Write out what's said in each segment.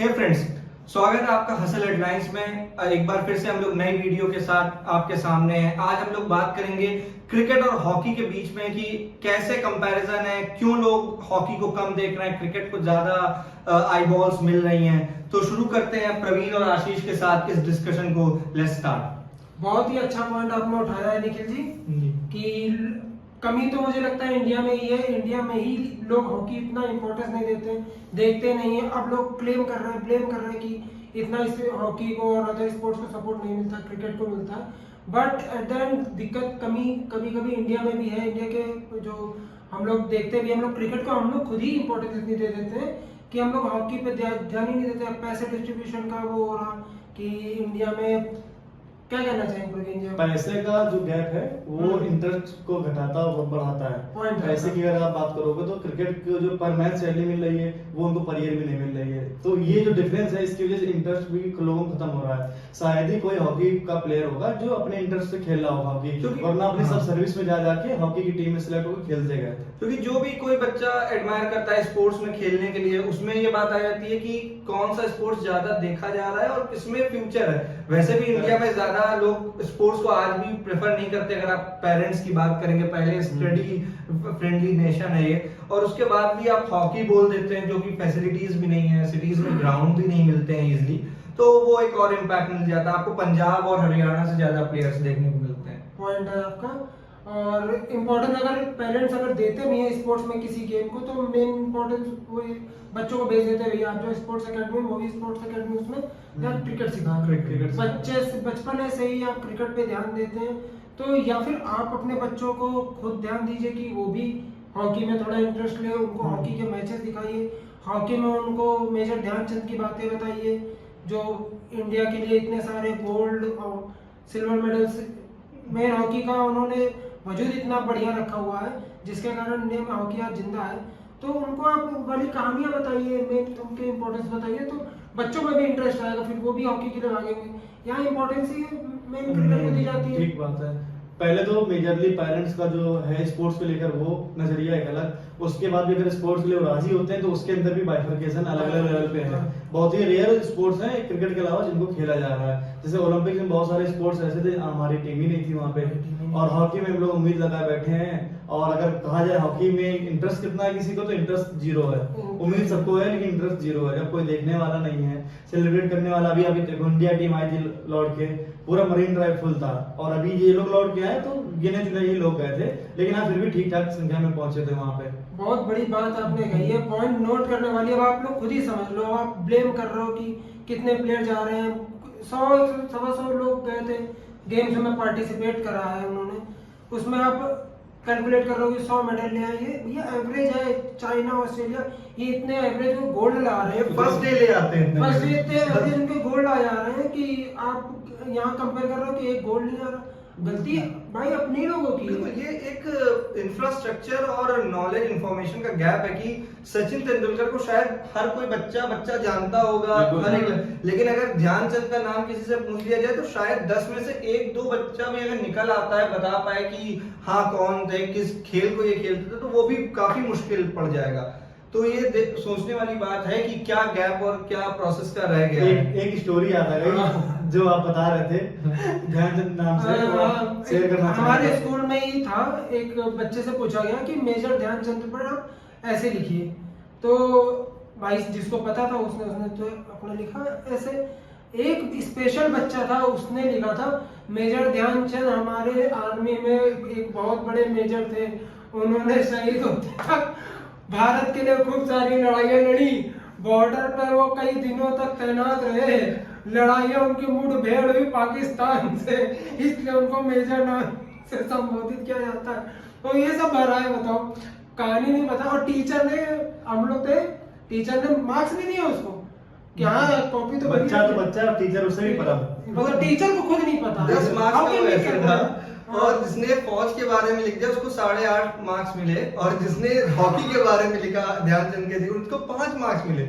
हे friends, स्वागत है आपका हसल हेडलाइंस में। एक बार फिर से हम लोग नई वीडियो के साथ आपके सामने हैं। आज हम लोग बात करेंगे क्रिकेट और हॉकी के बीच में कि कैसे कंपैरिजन है, क्यों लोग हॉकी को कम देख रहे हैं, क्रिकेट को ज्यादा आई बॉल्स मिल रही हैं। तो शुरू करते हैं प्रवीण और आशीष के साथ इस डिस्कशन को। Let's start. बहुत ही अच्छा पॉइंट आपने उठाया है निखिल जी कि कमी तो मुझे लगता है इंडिया में ही है। इंडिया में ही लोग हॉकी इतना इम्पोर्टेंस नहीं देते, देखते नहीं है। अब लोग ब्लेम कर रहे हैं कि इतना इस हॉकी को और अदर स्पोर्ट्स को सपोर्ट नहीं मिलता, क्रिकेट को मिलता है। बट एट द एंड दिक्कत कमी कभी कभी इंडिया में भी है। इंडिया के जो हम लोग देखते भी, हम लोग क्रिकेट को हम लोग खुद ही इम्पोर्टेंस इतनी दे देते हैं कि हम लोग हॉकी पे ध्यान ही नहीं देते। पैसे डिस्ट्रीब्यूशन का वो हो रहा कि इंडिया में क्या कहना चाहेंगे प्रवीण जी? पैसे का जो गैप है वो इंटरेस्ट को घटाता और बढ़ाता है। पैसे की अगर आप बात करोगे तो क्रिकेट को जो पर मैच सैलरी मिल रही है वो उनको पर ईयर भी नहीं मिल रही है। तो ये जो डिफरेंस है इसकी वजह से इंटरेस्ट भी लोगों को खत्म हो रहा है। शायद ही कोई हॉकी का प्लेयर होगा जो अपने इंटरेस्ट से खेल रहा होगा हॉकी, वरना अपनी सब सर्विस में जा जाके हॉकी की टीम में सिलेक्ट होकर खेलते गए थे। क्योंकि जो भी कोई बच्चा एडमायर करता है स्पोर्ट्स में खेलने के लिए, उसमें ये बात आ जाती है कि कौन सा स्पोर्ट्स ज्यादा देखा जा रहा है और किसमें फ्यूचर है। वैसे भी इंडिया में ज्यादा लोग स्पोर्ट्स को आज भी प्रेफर नहीं करते। अगर आप पेरेंट्स की बात करेंगे, पहले स्टडी फ्रेंडली नेशन है ये, और उसके बाद भी आप हॉकी बोल देते हैं जो कि फैसिलिटीज भी नहीं है, सिटीज में ग्राउंड भी नहीं मिलते हैं इजिली, तो वो एक और इम्पैक्ट मिल जाता है। आपको पंजाब और हरियाणा से ज्यादा प्लेयर्स देखने को मिलते हैं। पॉइंट है आपका। और इम्पोर्टेंस अगर पेरेंट्स अगर देते भी हैं स्पोर्ट्स में किसी गेम को, तो मेन इम्पोर्टेंस वो बच्चों को भेज देते हैं, भैया आप जो स्पोर्ट्स एकेडमी वो भी स्पोर्ट्स एकेडमी उसमें या क्रिकेट सिखा बच्चे बचपन से ही आप क्रिकेट पे ध्यान देते हैं। तो या फिर आप अपने बच्चों को खुद ध्यान दीजिए कि वो भी हॉकी में थोड़ा इंटरेस्ट ले, उनको हॉकी के मैचेस दिखाइए, हॉकी में उनको मेजर ध्यानचंद की बातें बताइए जो इंडिया के लिए इतने सारे गोल्ड और सिल्वर मेडल्स, मेन हॉकी का उन्होंने वजूद इतना बढ़िया रखा हुआ है जिसके कारण इंडिया में हॉकी आज जिंदा है। तो उनको आप वाली कहानियां बताइए, मेन उनके इम्पोर्टेंस बताइए, तो बच्चों में भी इंटरेस्ट आएगा, फिर वो भी हॉकी की तरफ भागेंगे। यहाँ इम्पोर्टेंस ही मेन क्रिकेट को दी जाती है। ठीक बात है। पहले तो मेजरली पेरेंट्स का जो है स्पोर्ट्स को लेकर वो नजरिया एक अलग, उसके बाद भी अगर स्पोर्ट्स के लिए राजी होते हैं तो उसके अंदर भी बाइफरकेशन अलग अलग लेवल पे है। बहुत ही रेयर स्पोर्ट्स हैं क्रिकेट के अलावा जिनको खेला जा रहा है। जैसे ओलंपिक में बहुत सारे स्पोर्ट्स ऐसे थे हमारी टीम ही नहीं थी वहाँ पे, और हॉकी में हम लोग उम्मीद लगाए बैठे हैं। और अगर कहा जाए हॉकी में इंटरेस्ट कितना है किसी को, तो इंटरेस्ट जीरो है। उम्मीद सबको है लेकिन इंटरेस्ट जीरो है, जब कोई देखने वाला नहीं है, सेलिब्रेट करने वाला। अभी इंडिया टीम आई थी लौट के, पूरा मरीन ड्राइव फुल था, और अभी ये लोग लौट के आए तो गिने चुने ही लोग गए थे, लेकिन हाँ फिर भी ठीक ठाक संख्या में पहुंचे थे वहाँ पे। बहुत बड़ी बात आपने कही है, पॉइंट नोट करने वाली। अब आप लोग खुद ही समझ लो, आप ब्लेम कर रहे हो कि कितने प्लेयर जा रहे हैं। 100-125 लोग गए थे गेम्स में पार्टिसिपेट करा है उन्होंने, उसमें आप कैलकुलेट कर रहे हो कि 100 मेडल ले आए। ये एवरेज है। चाइना, ऑस्ट्रेलिया ये इतने एवरेज वो गोल्ड ला रहे हैं, फर्स्ट डे ले आते हैं, फर्स्ट डे इतने एवरेज उनके गोल्ड आ जा रहे हैं कि आप यहाँ कंपेयर कर रहे हो कि एक गोल्ड नहीं आ रहा। गलती भाई अपनी लोगों की। ये एक इंफ्रास्ट्रक्चर और नॉलेज इंफॉर्मेशन का गैप है कि सचिन तेंदुलकर को शायद हर कोई बच्चा जानता होगा, लेकिन अगर ध्यानचंद का नाम किसी से पूछ लिया जाए तो शायद 10 में से 1-2 बच्चा भी अगर निकल आता है, बता पाए कि हाँ कौन थे, किस खेल को ये खेलते थे, तो वो भी काफी मुश्किल पड़ जाएगा। तो ये सोचने वाली बात है कि क्या गैप और क्या प्रोसेस का रह गया है। एक स्टोरी याद आ गई जो आप बता रहे थे ध्यानचंद नाम से, शेयर करना हमारे स्कूल में ही था। एक बच्चे से पूछा गया कि मेजर ध्यानचंद पर आप ऐसे लिखिए, तो भाई जिसको पता था उसने तो अपना लिखा ऐसे। एक स्पेशल बच्चा था, उसने लिखा था मेजर ध्यानचंद हमारे आर्मी में एक बहुत बड़े मेजर थे, उन्होंने शहीद होते तक भारत के लिए खूब सारी लड़ाइयां लड़ी, बॉर्डर पर वो कई दिनों तक तैनात रहे, लड़ाइयां उनकी मुठभेड़ हुई पाकिस्तान से, इसलिए उनको मेजर नाम से संबोधित किया जाता है। तो ये सब भरा है, बताओ कहानी नहीं पता। और टीचर ने, हम लोग थे, टीचर ने मार्क्स नहीं दिया उसको कि हाँ कॉपी तो बच्चा टीचर उससे भी पता, मगर टीचर को खुद नहीं पता 10 मार्क्स का। और जिसने फौज के बारे में लिख दिया उसको 8.5 मार्क्स मिले, और जिसने हॉकी के बारे में लिखा ध्यानचंद के, उसको 5 मार्क्स मिले।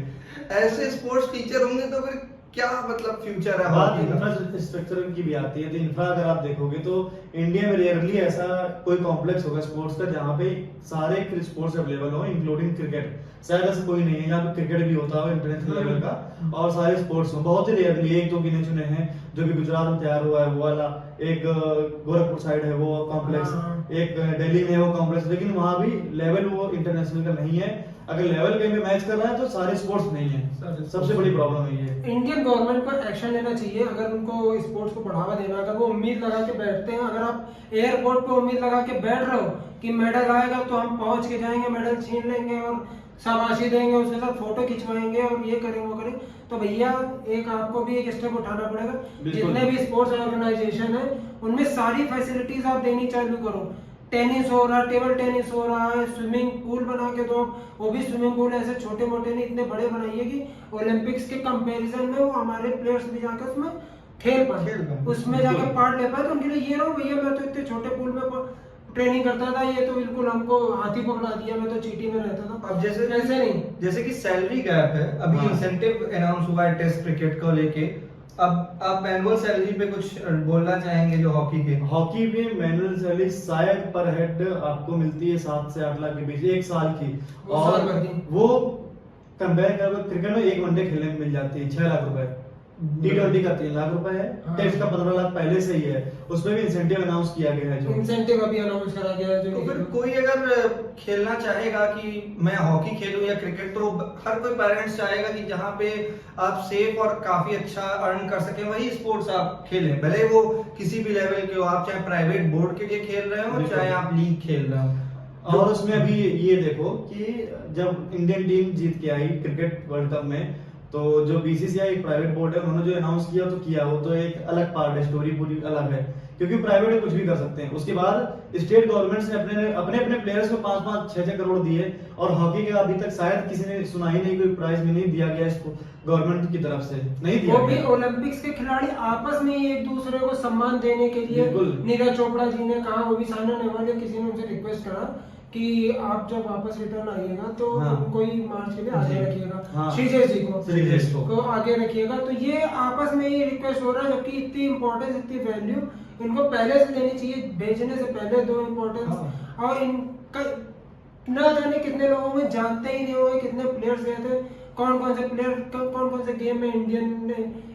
ऐसे स्पोर्ट्स टीचर होंगे तो फिर क्या मतलब फ्यूचर है बात हॉकी का? इंफ्रास्ट्रक्चर की भी आती है, तो इंफ्रा अगर आप देखोगे तो इंडिया में रेयरली ऐसा कोई कॉम्प्लेक्स होगा स्पोर्ट्स का जहाँ पे सारे स्पोर्ट्स अवेलेबल हो, इंक्लूडिंग क्रिकेट। शायद ऐसा कोई नहीं है यहाँ पे क्रिकेट भी होता है इंटरनेशनल लेवल का, और सारे स्पोर्ट्स हो, बहुत ही रेयरली एक दो गिने चुने हैं जो भी गुजरात में तैयार हुआ है वो वाला, एक गोरखपुर साइड है वो कॉम्प्लेक्स, एक दिल्ली में है वो कॉम्प्लेक्स, लेकिन वहाँ भी लेवल वो इंटरनेशनल का नहीं है। अगर लेवल कहीं पे मैच कर रहा है तो सारे स्पोर्ट्स नहीं है, सबसे बड़ी प्रॉब्लम है ये। इंडियन गवर्नमेंट को एक्शन लेना चाहिए अगर उनको स्पोर्ट्स को बढ़ावा देना। अगर वो उम्मीद लगा के बैठते हैं, अगर आप एयरपोर्ट पे उम्मीद लगा के बैठ रहे हो कि मेडल आएगा तो हम पहुंच के जाएंगे, मेडल छीन लेंगे और शाबाशी देंगे, उसके साथ फोटो खिंचवाएंगे और ये करें वो करें, तो भैया एक आपको भी एक स्टेप उठाना पड़ेगा। जितने भी स्पोर्ट्स ऑर्गेनाइजेशन है उनमें सारी फैसिलिटीज आप देनी चालू करो। टेनिस हो रहा, टेबल टेनिस हो रहा है, स्विमिंग पूल बना के दो, वो भी स्विमिंग पूल ऐसे छोटे मोटे नहीं, इतने बड़े बनाइए कि ओलंपिक्स के कंपैरिजन में वो हमारे प्लेयर्स भी जाकर उसमें खेल पाए, उसमें जाकर पार्ट ले पाए। तो उनके लिए ये रहो भैया मैं तो इतने छोटे पूल में ट्रेनिंग करता था, ये तो बिल्कुल हमको हाथी पकड़ा दिया, मैं तो चीटी में रहता था। अब जैसे ऐसे नहीं, जैसे कि सैलरी गैप है, अभी इंसेंटिव अनाउंस हुआ है टेस्ट क्रिकेट को लेके, अब आप एनुअल सैलरी पे कुछ बोलना चाहेंगे जो हॉकी के? हॉकी में मैनुअल सैलरी शायद पर हेड आपको मिलती है 7 से 8 लाख के बीच एक साल की, वो साल भर और की। वो कंपेयर कर क्रिकेट में एक वनडे खेलने में मिल जाती है 6 लाख रुपए, T20 का 3 लाख रुपए है, हाँ। टेस्ट का 15 लाख पहले से ही है, उसमें भी इंसेंटिव अनाउंस किया गया है जो इंसेंटिव अभी अनाउंस करा गया है। तो जो फिर कोई अगर खेलना चाहेगा कि मैं हॉकी खेलूं या क्रिकेट, तो हर कोई पेरेंट्स चाहेगा कि जहाँ पे आप सेफ और काफी अच्छा अर्न कर सकें वही स्पोर्ट्स आप खेलें, भले वो किसी भी लेवल के हो, आप चाहे प्राइवेट बोर्ड के लिए खेल रहे हो चाहे आप लीग खेल रहे हो। और उसमें अभी ये देखो कि जब इंडियन टीम जीत के आई क्रिकेट वर्ल्ड कप में, तो जो बीसीसीआई प्राइवेट बोर्ड है उन्होंने जो अनाउंस किया तो किया, वो तो एक अलग पार्ट है, स्टोरी पूरी अलग है, क्योंकि प्राइवेट में कुछ भी कर सकते हैं। उसके बाद स्टेट गवर्नमेंट ने अपने प्लेयर्स को 5-5, 6-6 करोड़ दिए, और हॉकी का अभी तक शायद किसी ने सुना ही नहीं, कोई प्राइज भी नहीं दिया गया इसको गवर्नमेंट की तरफ से, नहीं दिया वो भी गया। ओलंपिक्स के खिलाड़ी आपस में ही एक दूसरे को सम्मान देने के लिए, बिल्कुल। नीरज चोपड़ा जी ने कहा, वो भी साइना नेहवाल ने, किसी ने उनसे रिक्वेस्ट करा कि आप जब वापस रिटर्न आइएगा तो हाँ। उनको ही मार्च के लिए आगे जी। रखिएगा, हाँ। श्रीजेश जी श्रीजेश को आगे रखिएगा। तो ये आपस में ही रिक्वेस्ट हो रहा है, जबकि इतनी इंपॉर्टेंस, इतनी वैल्यू इनको पहले से देनी चाहिए, भेजने से पहले दो इंपॉर्टेंस। हाँ। और इनका न जाने कितने लोगों में जानते ही नहीं होंगे कितने प्लेयर्स गए थे, कौन कौन से गेम में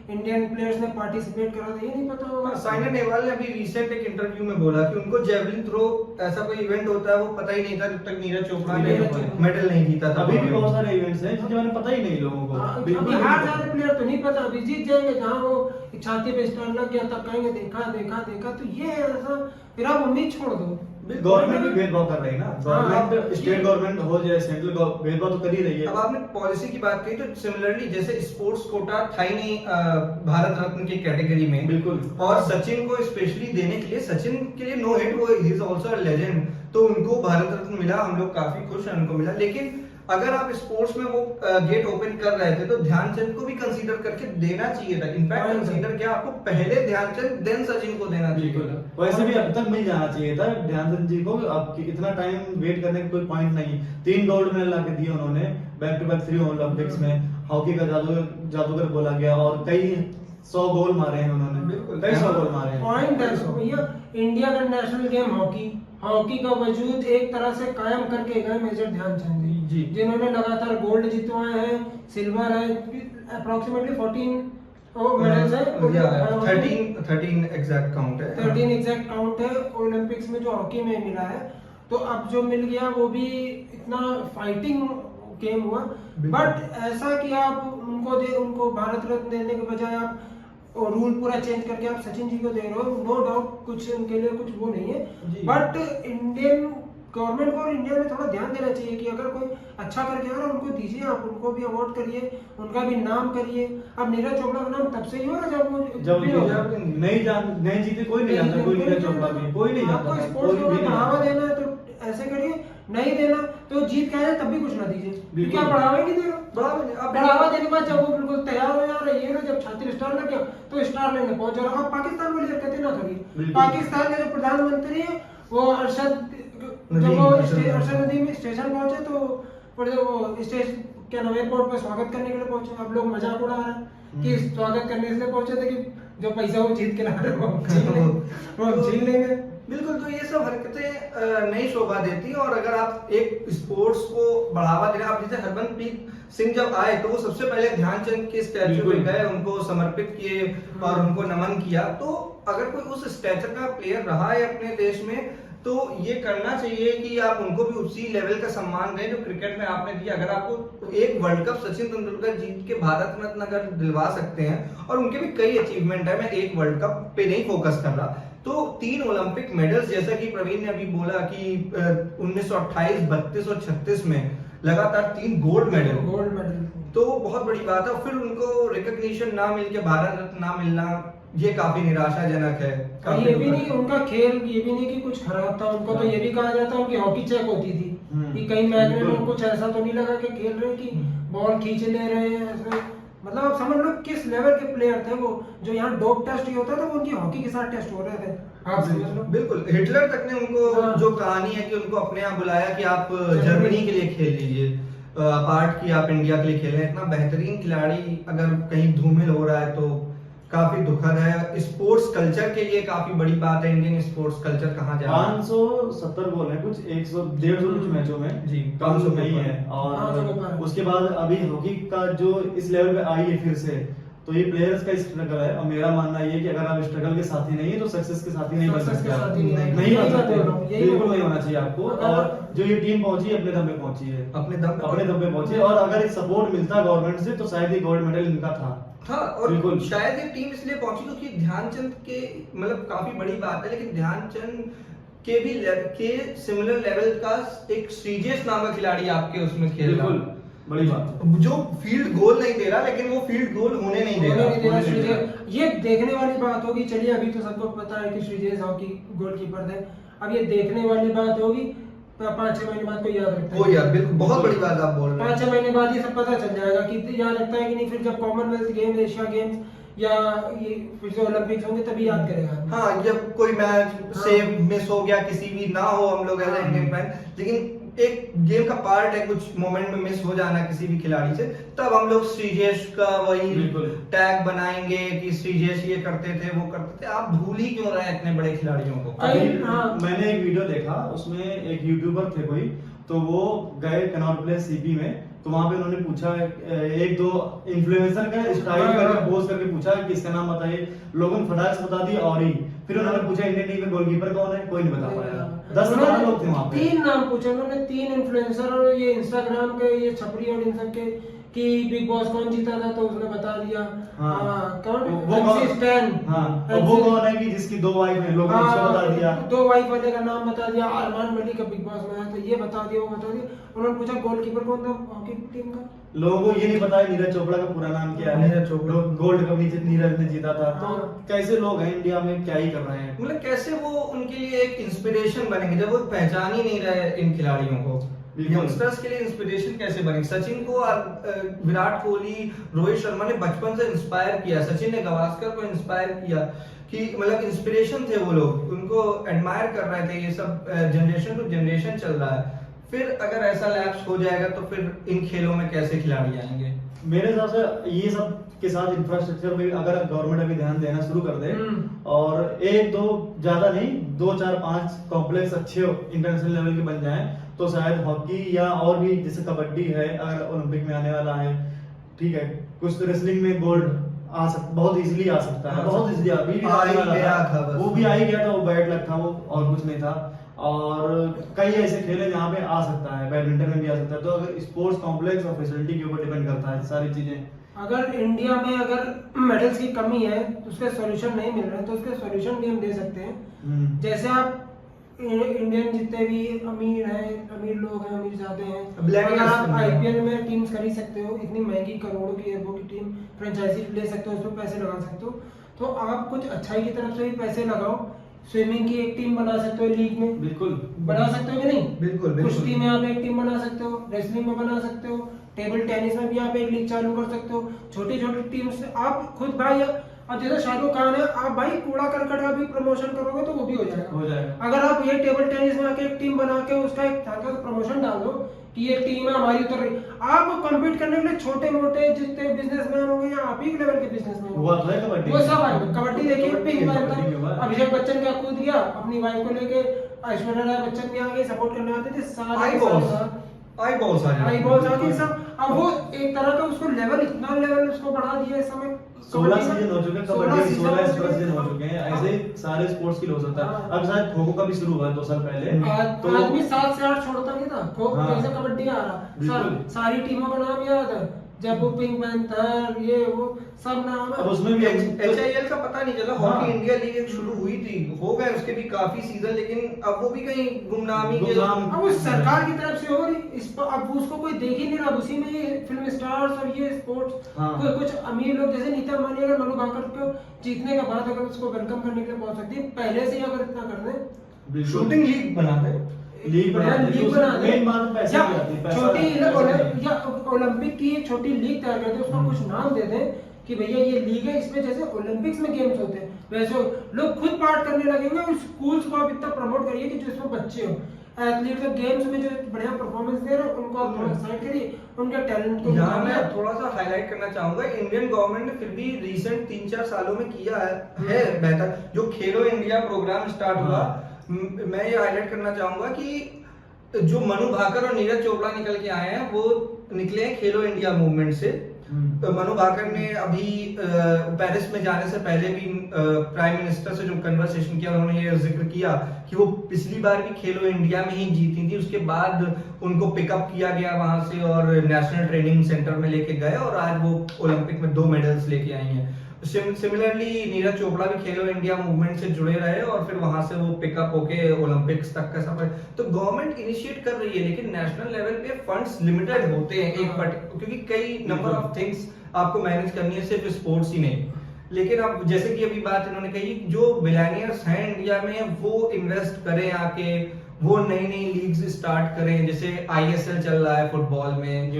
इंडियन प्लेयर्स ने पार्टिसिपेट करा था, ये नहीं पता होगा। साइना नेहवाल ने अभी रिसेंट एक इंटरव्यू में बोला कि उनको जेवलिन थ्रो ऐसा कोई इवेंट होता है वो पता ही नहीं था जब तक नीरज चोपड़ा ने मेडल नहीं जीता था। अभी भी बहुत सारे इवेंट्स हैं जिनके बारे में पता ही नहीं लोगों को, अभी बिल्कुल हार नहीं सारे पता। प्लेयर तो नहीं पता, अभी जीत जाएंगे जहाँ वो छाती पे स्टार लग गया तब कहेंगे देखा देखा देखा। तो ये ऐसा, फिर आप उम्मीद छोड़ दो। गवर्नमेंट भी भेदभाव कर रही है ना, गवर्नमेंट हाँ। स्टेट गवर्नमेंट हो जाए सेंट्रल भेदभाव तो कर ही रही है। अब आपने पॉलिसी की बात कही, तो सिमिलरली जैसे स्पोर्ट्स कोटा था ही नहीं भारत रत्न की कैटेगरी में, बिल्कुल। और सचिन को स्पेशली देने के लिए, सचिन के लिए नो हिट, वो he is also a legend, तो उनको भारत रत्न मिला, हम लोग काफी खुश हैं उनको मिला। लेकिन अगर आप स्पोर्ट्स में वो गेट ओपन कर रहे थे तो ध्यानचंद को भी कंसीडर करके देना चाहिए था। इनफैक्ट कंसीडर क्या, आपको पहले ध्यानचंद देन सचिन को देना चाहिए था। वैसे भी अब तक मिल जाना चाहिए था ध्यानचंद जी को, अब इतना टाइम वेट करने का कोई पॉइंट नहीं। 3 गोल्ड मेडल ला के दिए उन्होंने बैक टू बैक 3 ओलंपिक्स में, हॉकी का जादूगर बोला गया, और कई 100 गोल मारे हैं उन्होंने, बिल्कुल। कई 100 गोल मारे हैं। पॉइंट भैया, इंडिया का नेशनल गेम हॉकी का वजूद एक तरह से कायम करके गए मेजर ध्यानचंद जी, जिन्होंने लगातार गोल्ड जीतवाए हैं, सिल्वर है, अप्रोक्सीमेटली 14 मेडल्स है, 13 एग्जैक्ट काउंट है। 13 एग्जैक्ट काउंट है ओलंपिक्स में जो हॉकी में मिला है। तो अब जो मिल गया वो भी इतना फाइटिंग गेम हुआ, बट ऐसा कि आप उनको भारत रत्न देने के बजाय आप रूल पूरा चेंज करके आप सचिन जी को दे रहे हो, नो डाउट कुछ उनके लिए कुछ वो नहीं है, बट इंडियन गवर्नमेंट को और इंडिया में थोड़ा ध्यान देना चाहिए कि अगर कोई अच्छा करके आ रहा है उनको दीजिए, आप उनको भी अवार्ड करिए, उनका भी नाम करिए। अब नीरज चोपड़ा का नाम तब से ही हो रहा जब नहीं जीते, कोई नहीं जानता, कोई नीरज चोपड़ा भी कोई नहीं जानता, आपको स्पोर्ट्स को बढ़ावा देना है तो ऐसे करिए, नहीं देना तो जीत के आए तब भी कुछ ना दीजिए, क्योंकि आप बढ़ावा ही नहीं दे रहे। बढ़ावा देने के बाद जब वो बिल्कुल तैयार हो जा रहे हैं, जब छाती स्टार लग गया तो स्टार लेने पहुंच जा रहा है। पाकिस्तान वाली हरकतें ना करिए। पाकिस्तान के जो प्रधानमंत्री है वो अरशद नदीम स्टेशन पहुंचे तो वो क्या नाम एयरपोर्ट पे स्वागत करने के लिए पहुंचे। अब लोग मजाक उड़ा रहे हैं कि स्वागत करने इसलिए पहुंचे थे कि जो पैसा वो जीत के ला रहे हैं वो छीन लेंगे। बिल्कुल, तो ये सब हरकतें नई शोभा देती हैं। और अगर आप एक स्पोर्ट्स को बढ़ावा दे रहे हैं, आप जैसे हरमनप्रीत सिंह जब आए तो वो सबसे पहले ध्यानचंद के स्टैचू पे गए, उनको समर्पित किए और उनको नमन किया। तो अगर कोई उस स्टैचर का प्लेयर रहा है अपने देश में तो ये करना चाहिए कि आप उनको भी उसी लेवल का सम्मान दें जो क्रिकेट में आपने दिया। अगर आपको एक वर्ल्ड कप सचिन तेंदुलकर जीत के भारत रत्न अगर दिलवा सकते हैं, और उनके भी कई अचीवमेंट है, मैं एक वर्ल्ड कप पे नहीं फोकस कर रहा, तो 3 ओलंपिक मेडल्स, जैसा कि प्रवीण ने अभी बोला कि 1928, 32 और 36 में लगातार 3 गोल्ड मेडल, तो बहुत बड़ी बात है। फिर उनको रिकॉग्निशन ना मिल के भारत रत्न ना मिलना, ये काफी निराशाजनक है। ये भी नहीं उनका खेल, ये भी नहीं कि कुछ खराब था उनको, तो ये भी कहा जाता है उनकी हॉकी चेक होती थी कि कई मैच में उनको कुछ ऐसा तो नहीं लगा कि खेल रहे कि बॉल खींच ले रहे हैं ऐसे। मतलब आप समझ लो किस लेवल के प्लेयर थे वो, जो यहाँ डोप टेस्ट ही होता था वो उनकी हॉकी के साथ टेस्ट हो रहे थे। आप समझ लो, बिल्कुल, हिटलर तक ने उनको जो कहानी है कि उनको अपने यहाँ बुलाया कि आप जर्मनी के लिए खेल लीजिए, अपार्ट की आप इंडिया के लिए खेल रहे हैं। इतना बेहतरीन खिलाड़ी अगर कहीं धूमिल हो रहा है तो काफी दुखद है। स्पोर्ट्स कल्चर के लिए काफी बड़ी बात है, इंडियन स्पोर्ट्स कल्चर कहाँ जा रहा है। 570 गोल है कुछ 100-150 कुछ मैचों में जी, कम तो नहीं है। और उसके बाद अभी हॉकी का जो इस लेवल पे आई है फिर से, तो ये प्लेयर्स का स्ट्रगल है। और मेरा मानना ये है कि अगर आप स्ट्रगल के साथी नहीं है तो सक्सेस के साथी नहीं बन सकते आप, नहीं बन सकते, बिल्कुल नहीं होना चाहिए आपको। और जो ये टीम पहुंची अपने दम पे पहुंची है, अपने दम पे पहुंची है। और अगर सपोर्ट मिलता गवर्नमेंट से तो शायद ये गोल्ड मेडल इनका था। और शायद ये टीम इसलिए पहुंची क्योंकि ध्यानचंद के, मतलब काफी बड़ी बात है, लेकिन ध्यानचंद के भी के सिमिलर लेवल का एक श्रीजेश नाम का खिलाड़ी आपके उसमें खेल रहा है। बड़ी बात, जो फील्ड गोल नहीं दे रहा, लेकिन वो फील्ड गोल होने नहीं दे रहा। ये देखने वाली बात होगी। चलिए अभी तो सबको पता है कि श्रीजेश हॉकी गोलकीपर थे, अब ये देखने वाली बात होगी 5-6 महीने बाद कोई याद रखता है। वो यार बिल्कुल बहुत बड़ी बात आप बोल रहे हैं। 5-6 महीने बाद ये सब पता चल जाएगा कि याद रखता है कि नहीं। फिर जब कॉमनवेल्थ गेम्स, एशिया गेम्स या ये फिर से ओलंपिक्स होंगे तभी याद करेगा। हाँ, जब कोई मैच से मिस हो गया, किसी भी ना हो, हम लोग एज इंडियन फैन, लेकिन एक गेम का पार्ट है कुछ मोमेंट में मिस हो जाना किसी भी खिलाड़ी से, तब हम लोग श्रीजेश का वही टैग बनाएंगे कि श्रीजेश ये करते थे, वो करते थे। आप भूल ही क्यों रहे हैं इतने बड़े खिलाड़ियों को? मैंने एक वीडियो देखा, उसमें एक यूट्यूबर थे कोई, तो वो गए कनॉट प्लेस सीपी में, तो वहां पे उन्होंने पूछा, एक दो इन्फ्लुएंसर का स्टाइल करके पोस्ट करके पूछा कि इसका नाम बताइए, लोगों ने फटाक से बता दिया। और ही फिर उन्होंने पूछा इंडियन टीम में गोलकीपर कौन है, कोई नहीं बता पाया। 10 लोग थे वहां पे, 3 नाम पूछे उन्होंने, 3 इन्फ्लुएंसर और ये इंस्टाग्राम के ये छपरी और इन सब के कि बिग बॉस कौन जीता था, तो उसने बता दिया। कौन MC स्टैन, वो कौन है कि जिसकी 2 वाइफ है, लोगों ने उसको बता दिया। 2 वाइफ वाले का नाम बता दिया। अरमान मलिक का बिग बॉस में है, तो ये बता दिया, वो बता दिया। उन्होंने पूछा गोलकीपर कौन था हॉकी टीम का, लोगों को ये नहीं पता है नीरज चोपड़ा का पूरा नाम क्या है। नीरज चोपड़ा गोल्ड कप नीरज ने जीता था। तो कैसे लोग हैं इंडिया में, क्या ही कर रहे हैं, मतलब कैसे वो उनके लिए एक इंस्पिरेशन बनेंगे जब वो पहचान ही नहीं रहे इन खिलाड़ियों को। यंगस्टर्स के लिए इंस्पिरेशन कैसे बनेंगे? सचिन को विराट कोहली, रोहित शर्मा ने बचपन से इंस्पायर किया, सचिन ने गावस्कर को इंस्पायर किया कि मतलब इंस्पिरेशन थे वो लोग, उनको एडमायर कर रहे थे। ये सब जनरेशन टू जनरेशन चल रहा है। फिर अगर ऐसा लैप्स हो जाएगा तो फिर इन खेलों में कैसे खिलाड़ी आएंगे? मेरे हिसाब से ये सब के साथ इंफ्रास्ट्रक्चर में अगर गवर्नमेंट अभी ध्यान देना शुरू कर दे, और 1-2 ज्यादा नहीं 2-4-5 कॉम्प्लेक्स अच्छे इंटरनेशनल लेवल के बन जाएं, तो शायद हॉकी या और भी जैसे कबड्डी है, अगर ओलंपिक में आने वाला है, ठीक है, कुछ रेसलिंग में गोल्ड आ सकता, बहुत इजीली आ सकता है, बहुत इजीली वो भी आ ही गया था, वो बैड लक था वो, और कुछ नहीं था। और कई ऐसे खेल हैं जहाँ पे आ सकता है, बैडमिंटन में भी आ सकता है। तो अगर स्पोर्ट्स कॉम्प्लेक्स और फैसिलिटी के ऊपर डिपेंड करता है सारी चीजें। अगर इंडिया में अगर मेडल्स की कमी है तो उसके सॉल्यूशन नहीं मिल रहे, तो उसके सॉल्यूशन भी हम दे सकते हैं। जैसे आप इंडियन जितने भी अमीर हैं, अमीर लोग हैं, अमीर ज़्यादा हैं, अगर आप IPL में टीम्स खरीद सकते हो, इतनी महंगी करोड़ों की अरबों की टीम फ्रेंचाइजी ले सकते हो, उसमें पैसे लगा सकते हो, तो आप कुछ अच्छाई की तरफ से भी पैसे लगाओ। स्विमिंग की एक टीम बना सकते हो लीग में, बिल्कुल बना सकते हो कि नहीं? बिल्कुल। कुश्ती में आप एक टीम बना सकते हो, रेसलिंग में बना सकते हो, टेबल टेनिस में भी आप एक लीग चालू कर सकते हो। छोटी छोटी टीम से आप खुद भाई अब जैसे शाहरुख खान है, आप भाई कूड़ा करकट का भी प्रमोशन करोगे तो वो भी हो जाएगा। हो जाएगा। अगर आप ये टेबल टेनिस में आके एक टीम बना के उसका एक हल्का सा प्रमोशन डाल दो कि ये टीम है हमारी उतर रही, आप कम्पीट करने के लिए छोटे मोटे जितने बिजनेसमैन होंगे या आप ही के लेवल के बिजनेसमैन हुआ तो है कबड्डी वो में। सब आएंगे। कबड्डी देखिए, कबड्डी पिंक में पैंथर हुआ है। अभिषेक बच्चन क्या कूद गया अपनी वाइफ को लेके, ऐश्वर्या राय बच्चन भी आगे सपोर्ट करने आते थे सारे आई बॉल्स आ आई बॉल्स आके सब। अब वो एक तरह का उसको लेवल, इतना लेवल उसको बढ़ा दिया इस समय। 16 सीजन हो चुके हैं कबड्डी के, 16 एक्स्ट्रा सीजन हो चुके हैं। हाँ। ऐसे सारे स्पोर्ट्स के लिए हो सकता है। हाँ। अब शायद खो खो का भी शुरू हुआ है 2 साल पहले। तो आदमी 7 से 8 छोड़ता नहीं था, खो हाँ। कैसे कबड्डी आ रहा, बिल्कुल। सारी टीमों का नाम याद है, जब वो पिंक पैंथर ये वो सब नाम है। अब उसमें भी HIL का पता नहीं चला। हाँ। हॉकी इंडिया लीग एक शुरू हुई थी, हो गए उसके भी काफी सीजन, लेकिन अब वो भी कहीं गुमनामी के गुमनाम। अब वो सरकार की तरफ से हो रही इस पर, अब उसको कोई देख ही नहीं रहा। उसी में ये फिल्म स्टार्स और ये स्पोर्ट्स हाँ। कोई कुछ अमीर लोग जैसे नीता अंबानी अगर मनु भाकर को जीतने के बाद अगर उसको वेलकम करने के लिए पहुंच सकती है, पहले से ही अगर इतना कर दें, शूटिंग लीग बनाते लीग बना दे, लीग तो बना दे, मेन बात पैसे या की आती है, पैसा- छोटी पैसा या ओलंपिक की एक छोटी लीग तैयार कर दे, उसका कुछ नाम दे दें कि भैया ये लीग है, इसमें जैसे ओलंपिक्स में गेम्स होते हैं वैसे लोग खुद पार्ट करने लगेंगे। और स्कूल्स को आप इतना प्रमोट करिए कि जिसमें बच्चे हो एथलीट्स और गेम्स में जो बढ़िया परफॉर्मेंस दे रहे हैं उनको आप थोड़ा साइड करिए, उनके टैलेंट को यहाँ निखारिए। मैं थोड़ा सा हाईलाइट करना चाहूंगा, इंडियन गवर्नमेंट ने फिर भी रिसेंट 3-4 सालों में किया है बेहतर। जो खेलो इंडिया प्रोग्राम स्टार्ट हुआ, मैं ये हाईलाइट करना चाहूंगा कि जो मनु भाकर और नीरज चोपड़ा निकल के आए हैं, वो निकले हैं खेलो इंडिया मूवमेंट से। मनु भाकर ने अभी पेरिस में जाने से पहले भी प्राइम मिनिस्टर से जो कन्वर्सेशन किया, उन्होंने ये जिक्र किया कि वो पिछली बार भी खेलो इंडिया में ही जीती थी, उसके बाद उनको पिकअप किया गया वहां से और नेशनल ट्रेनिंग सेंटर में लेके गए और आज वो ओलंपिक में 2 मेडल्स लेके आई हैं। सिमिलरली नीरज चोपड़ा भी खेलो इंडिया मूवमेंट से जुड़े रहे और फिर वहां से वो पिकअप होके ओलंपिक्स तक का सफर। तो गवर्नमेंट इनिशिएट कर रही है, लेकिन नेशनल लेवल पे फंड्स लिमिटेड होते हैं क्योंकि कई नंबर ऑफ थिंग्स आपको मैनेज करनी है, सिर्फ स्पोर्ट्स ही नहीं। लेकिन अब जैसे कि अभी बात इन्होंने कही, जो बिलियनियर्स हैं इंडिया में वो इन्वेस्ट करें आके, वो नई नई लीग्स स्टार्ट करें, जैसे ISL चल रहा है फुटबॉल में।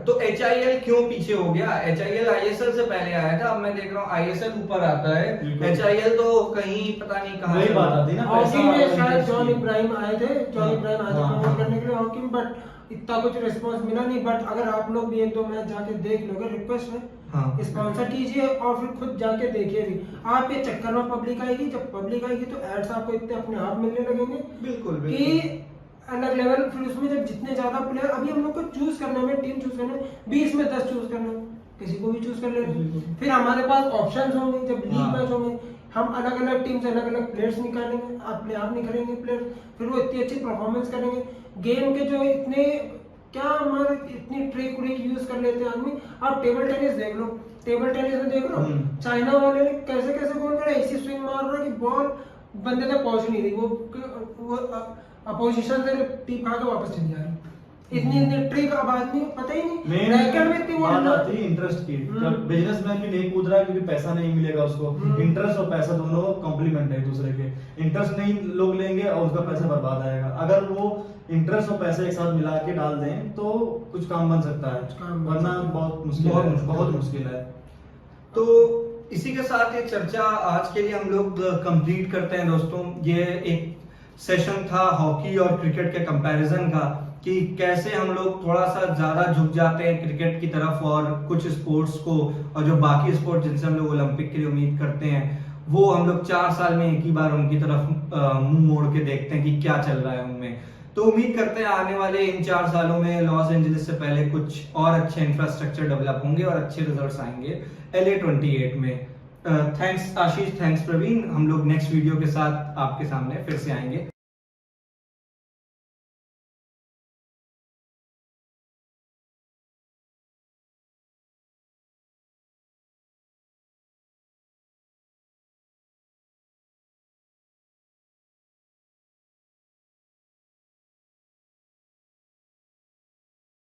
तो HIL क्यों पीछे हो गया? HIL ISL से पहले आया था, अब मैं देख रहा हूँ ISL ऊपर आता है, HIL तो कहीं पता नहीं कहाँ। वही बात आती है ना, हॉकी में पैसा- शायद जॉन इब्राहिम आए थे, जॉन इब्राहिम आए थे हाँ, प्रमोट हाँ। करने के लिए हॉकी में, बट इतना कुछ रिस्पांस मिला नहीं। बट अगर आप लोग भी 1-2 मैच जाके देख लोगे, रिक्वेस्ट है हाँ। स्पॉन्सर कीजिए और फिर खुद जाके देखिए भी। आप ये चक्कर में पब्लिक आएगी, जब पब्लिक आएगी तो एड्स आपको इतने अपने आप मिलने लगेंगे बिल्कुल कि अलग लेवल। फिर उसमें जब जितने ज्यादा प्लेयर, अभी हम लोग को चूज करने में, टीम चूज करने में 20 में 10 चूज करने में, किसी को भी चूज कर लेंगे। फिर हमारे पास ऑप्शंस होंगे, जब लीग हाँ। मैच होंगे हम अलग अलग टीम से अलग अलग प्लेयर्स निकालेंगे, अपने आप निकालेंगे प्लेयर, फिर वो इतनी अच्छी परफॉर्मेंस करेंगे। गेम के जो इतने क्या हमारे इतनी ट्रिक व्रिक यूज कर लेते हैं आदमी। आप टेबल टेनिस देख लो, टेबल टेनिस में देख लो चाइना वाले ने कैसे कैसे गोल करा, ऐसी स्विंग मार रहा है कि बॉल बंदे तक पहुंच नहीं रही, वो अपोजिशन से टीप खा के वापस चली जा रही। इतनी ट्रिक अब आदमी को पता ही नहीं। रैकेट में इतनी बात वो आती है इंटरेस्ट की। जब बिजनेसमैन भी नहीं कूद रहा है क्योंकि पैसा नहीं मिलेगा उसको, इंटरेस्ट और पैसा दोनों कॉम्प्लीमेंट है एक दूसरे के। इंटरेस्ट नहीं लोग लेंगे और उसका पैसा बर्बाद आएगा। अगर वो इंटरेस्ट और पैसा एक साथ मिला के डाल दें तो कुछ काम बन सकता है, वरना बहुत मुश्किल है। तो इसी के साथ ये चर्चा आज के लिए हम लोग कंप्लीट करते हैं दोस्तों। ये एक सेशन था हॉकी और क्रिकेट के कंपैरिजन का, कि कैसे हम लोग थोड़ा सा ज्यादा झुक जाते हैं क्रिकेट की तरफ और कुछ स्पोर्ट्स को, और जो बाकी स्पोर्ट्स जिनसे हम लोग ओलंपिक के लिए उम्मीद करते हैं वो हम लोग 4 साल में एक ही बार उनकी तरफ मुंह मोड़ के देखते हैं कि क्या चल रहा है उनमें। तो उम्मीद करते हैं आने वाले इन 4 सालों में लॉस एंजलिस से पहले कुछ और अच्छे इंफ्रास्ट्रक्चर डेवलप होंगे और अच्छे रिजल्ट्स आएंगे LA 28 में। थैंक्स आशीष, थैंक्स प्रवीण। हम लोग नेक्स्ट वीडियो के साथ आपके सामने फिर से आएंगे।